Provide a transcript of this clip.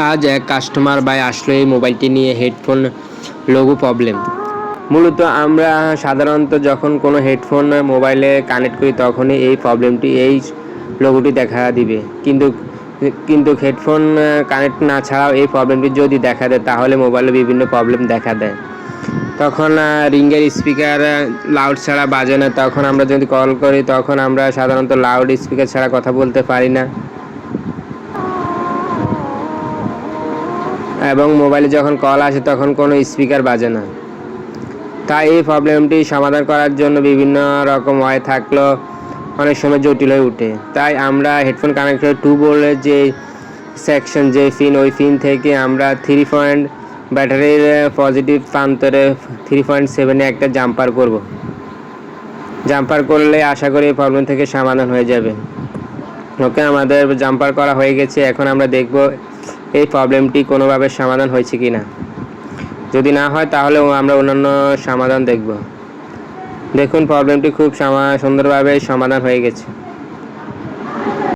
আজ এক কাস্টমার ভাই আসলো এই মোবাইলটি নিয়ে, হেডফোন লোগো প্রবলেম। মূলত আমরা সাধারণত যখন কোনো হেডফোন মোবাইলে কানেক্ট করি তখনই এই প্রবলেমটি, এই লোগোটি দেখা দিবে। কিন্তু হেডফোন কানেক্ট না ছাড়াও এই প্রবলেমটি যদি দেখা দেয় তাহলে মোবাইলে বিভিন্ন প্রবলেম দেখা দেয়। তখন রিংয়ের স্পিকার লাউড ছাড়া বাজে না। তখন আমরা যদি কল করি তখন আমরা সাধারণত লাউড স্পিকার ছাড়া কথা বলতে পারি না, এবং মোবাইলে যখন কল আসে তখন কোনো স্পিকার বাজে না। তাই এই প্রবলেমটি সমাধান করার জন্য বিভিন্ন রকম ওয়ে থাকলেও অনেক সময় জটিল হয়ে ওঠে। তাই আমরা হেডফোন কানেক্টর 2 বোল্টের যে সেকশন, যে পিন, ওই পিন থেকে আমরা 3 পয়েন্ট ব্যাটারির পজিটিভ প্রান্তরে 3.7 একটা জাম্পার করব। জাম্পার করলে আশা করি এই প্রবলেম থেকে সমাধান হয়ে যাবে। ওকে, আমাদের জাম্পার করা হয়ে গেছে। এখন আমরা দেখব এই প্রবলেমটি কোনোভাবে সমাধান হয়েছে কি না। যদি না হয় তাহলে আমরা অন্যান্য সমাধান দেখব। দেখুন, প্রবলেমটি খুব সুন্দরভাবে সমাধান হয়ে গেছে।